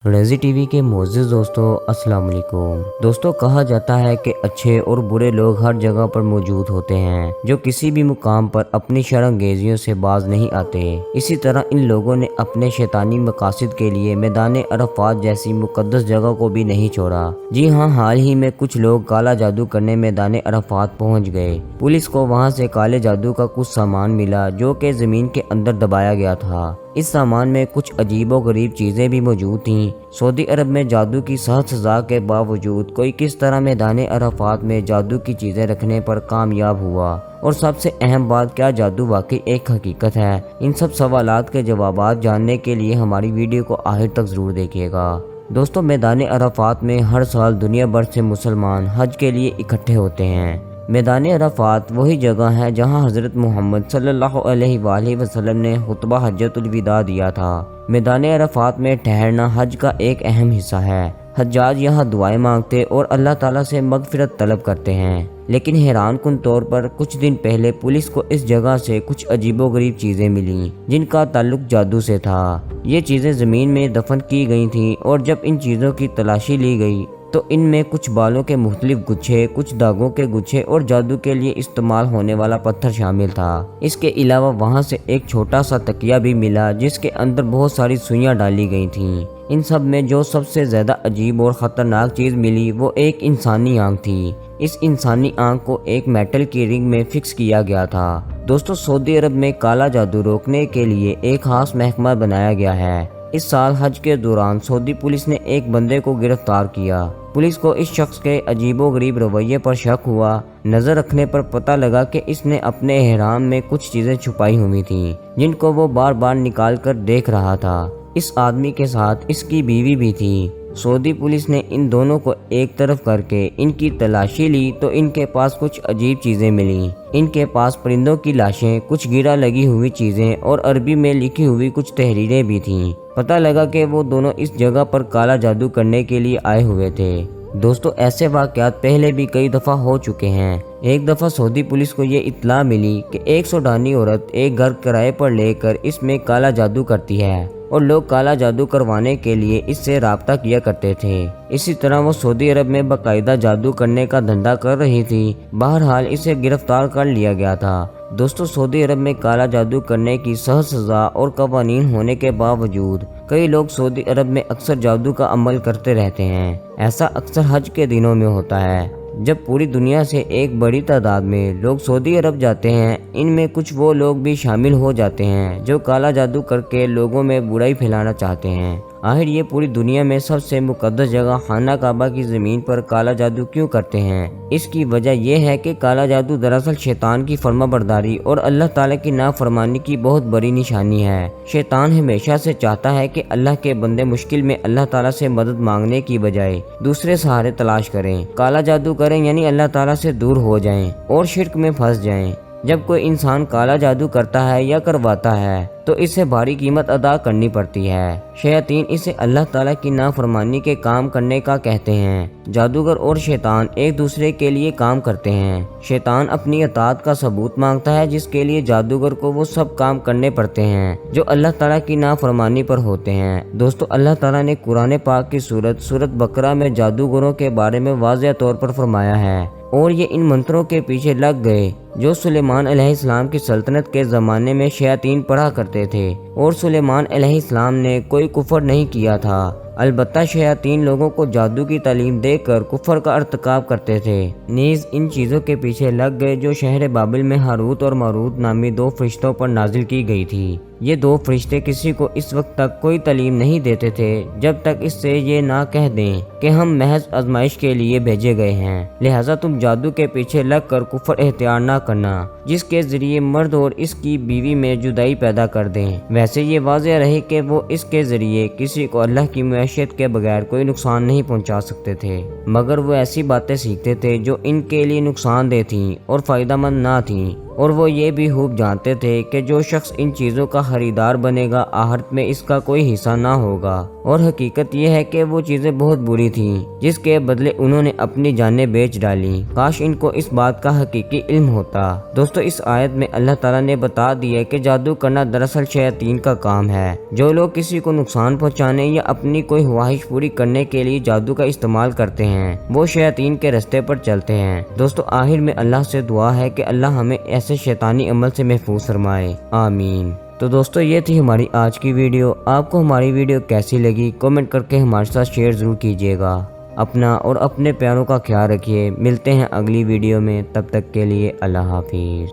रज़ी टीवी के मोअज़्ज़िज़ दोस्तों, अस्सलाम वालेकुम। दोस्तों, कहा जाता है कि अच्छे और बुरे लोग हर जगह पर मौजूद होते हैं जो किसी भी मुकाम पर अपनी शर्मंगेज़ियों से बाज नहीं आते। इसी तरह इन लोगों ने अपने शैतानी मकासद के लिए मैदान अरफात जैसी मुक़द्दस जगह को भी नहीं छोड़ा। जी हाँ, हाल ही में कुछ लोग काला जादू करने मैदान अरफात पहुँच गए। पुलिस को वहाँ से काले जादू का कुछ सामान मिला जो कि ज़मीन के अंदर दबाया गया था। इस सामान में कुछ अजीबो गरीब चीज़ें भी मौजूद थीं। सऊदी अरब में जादू की सख्त सज़ा के बावजूद कोई किस तरह मैदान अरफात में जादू की चीज़ें रखने पर कामयाब हुआ, और सबसे अहम बात, क्या जादू वाकई एक हकीकत है? इन सब सवालात के जवाबात जानने के लिए हमारी वीडियो को आखिर तक ज़रूर देखिएगा। दोस्तों, मैदान अरफात में हर साल दुनिया भर से मुसलमान हज के लिए इकट्ठे होते हैं। मैदान अरफात वही जगह है जहां हज़रत मोहम्मद सल्लल्लाहु अलैहि वसल्लम ने खुतबा हज्जतुल विदा दिया था। मैदान अरफात में ठहरना हज का एक अहम हिस्सा है। हज्जाज यहाँ दुआएं मांगते और अल्लाह ताला से मगफिरत तलब करते हैं। लेकिन हैरान कुन तौर पर कुछ दिन पहले पुलिस को इस जगह से कुछ अजीबोगरीब चीज़ें मिलीं जिनका ताल्लुक जादू से था। ये चीज़ें ज़मीन में दफन की गई थीं, और जब इन चीज़ों की तलाशी ली गई तो इनमें कुछ बालों के मुख्तलिफ गुच्छे, कुछ दागों के गुच्छे और जादू के लिए इस्तेमाल होने वाला पत्थर शामिल था। इसके अलावा वहाँ से एक छोटा सा तकिया भी मिला जिसके अंदर बहुत सारी सुइयां डाली गई थीं। इन सब में जो सबसे ज़्यादा अजीब और ख़तरनाक चीज़ मिली वो एक इंसानी आंख थी। इस इंसानी आंख को एक मेटल की रिंग में फिक्स किया गया था। दोस्तों, सऊदी अरब में काला जादू रोकने के लिए एक खास महकमा बनाया गया है। इस साल हज के दौरान सऊदी पुलिस ने एक बंदे को गिरफ्तार किया। पुलिस को इस शख्स के अजीबोगरीब रवैये पर शक हुआ। नजर रखने पर पता लगा कि इसने अपने एहराम में कुछ चीजें छुपाई हुई थीं जिनको वो बार बार निकाल कर देख रहा था। इस आदमी के साथ इसकी बीवी भी थी। सऊदी पुलिस ने इन दोनों को एक तरफ करके इनकी तलाशी ली तो इनके पास कुछ अजीब चीजें मिलीं। इनके पास परिंदों की लाशें, कुछ गिरा लगी हुई चीजें और अरबी में लिखी हुई कुछ तहरीरें भी थीं। पता लगा कि वो दोनों इस जगह पर काला जादू करने के लिए आए हुए थे। दोस्तों, ऐसे वाक़यात पहले भी कई दफ़ा हो चुके हैं। एक दफ़ा सऊदी पुलिस को ये इत्तला मिली कि एक सूडानी औरत एक घर किराए पर लेकर इसमें काला जादू करती है, और लोग काला जादू करवाने के लिए इससे राब्ता किया करते थे। इसी तरह वो सऊदी अरब में बाकायदा जादू करने का धंधा कर रही थी। बहरहाल इसे गिरफ्तार कर लिया गया था। दोस्तों, सऊदी अरब में काला जादू करने की सख्त सज़ा और कवानीन होने के बावजूद कई लोग सऊदी अरब में अक्सर जादू का अमल करते रहते हैं। ऐसा अक्सर हज के दिनों में होता है जब पूरी दुनिया से एक बड़ी तादाद में लोग सऊदी अरब जाते हैं। इनमें कुछ वो लोग भी शामिल हो जाते हैं जो काला जादू करके लोगों में बुराई फैलाना चाहते हैं। आखिर ये पूरी दुनिया में सबसे मुकद्दस जगह खाना काबा की ज़मीन पर काला जादू क्यों करते हैं? इसकी वजह यह है कि काला जादू दरअसल शैतान की फर्माबरदारी और अल्लाह ताला की नाफरमानी की बहुत बड़ी निशानी है। शैतान हमेशा से चाहता है कि अल्लाह के बंदे मुश्किल में अल्लाह ताला से मदद मांगने की बजाय दूसरे सहारे तलाश करें, काला जादू करें, यानी अल्लाह ताला से दूर हो जाएं और शिर्क में फंस जाएं। जब कोई इंसान काला जादू करता है या करवाता है तो इसे भारी कीमत अदा करनी पड़ती है। शैतान इसे अल्लाह ताला की नाफरमानी के काम करने का कहते हैं। जादूगर और शैतान एक दूसरे के लिए काम करते हैं। शैतान अपनी अताअत का सबूत मांगता है जिसके लिए जादूगर को वो सब काम करने पड़ते हैं जो अल्लाह ताला की नाफरमानी पर होते हैं। दोस्तों, अल्लाह ताला ने कुरान पाक की सूरत बकरा में जादूगरों के बारे में वाज़ेह तौर पर फरमाया है, और ये इन मंत्रों के पीछे लग गए जो सुलेमान अलैहिस्सलाम की सल्तनत के ज़माने में शयातीन पढ़ा करते थे, और सुलेमान अलैहिस्सलाम ने कोई कुफर नहीं किया था। अलबत्ता शयातीन लोगों को जादू की तालीम देकर कुफर का अर्तकाब करते थे। नीज़ इन चीज़ों के पीछे लग गए जो शहर बाबिल में हारूत और मारूत नामी दो फरिश्तों पर नाजिल की गई थी। ये दो फरिश्ते किसी को इस वक्त तक कोई तालीम नहीं देते थे जब तक इससे ये ना कह दें कि हम महज आजमाइश के लिए भेजे गए हैं, लिहाजा तुम जादू के पीछे लग कर कुफर एहतियार ना करना जिसके जरिए मर्द और इसकी बीवी में जुदाई पैदा कर दें। वैसे ये वाज़ेह रहे कि वो इसके जरिए किसी को अल्लाह की मईशत के बगैर कोई नुकसान नहीं पहुंचा सकते थे, मगर वो ऐसी बातें सीखते थे जो इनके लिए नुकसानदेह थीं और फ़ायदेमंद ना थीं, اور وہ یہ بھی خوب جانتے تھے کہ جو شخص ان چیزوں کا خریدار بنے گا آخرت میں اس کا کوئی حصہ نہ ہوگا، اور حقیقت یہ ہے کہ وہ چیزیں بہت بری تھیں جس کے بدلے انہوں نے اپنی جانیں بیچ ڈالی۔ کاش ان کو اس بات کا حقیقی علم ہوتا۔ دوستو اس آیت میں اللہ تعالیٰ نے بتا دیا کہ جادو کرنا دراصل شیاطین کا کام ہے۔ جو لوگ کسی کو نقصان پہنچانے یا اپنی کوئی خواہش پوری کرنے کے لیے جادو کا استعمال کرتے ہیں وہ شیاطین کے رستے پر چلتے ہیں۔ دوستو آخر میں اللہ سے دعا ہے کہ اللہ ہمیں ایسے شیطانی عمل سے محفوظ فرمائے، آمین۔ تو دوستو یہ تھی ہماری آج کی ویڈیو۔ آپ کو ہماری ویڈیو کیسی لگی کامنٹ کر کے ہمارے ساتھ شیئر ضرور کیجیے گا۔ اپنا اور اپنے پیاروں کا خیال رکھیے، ملتے ہیں اگلی ویڈیو میں، تب تک کے لیے اللہ حافظ۔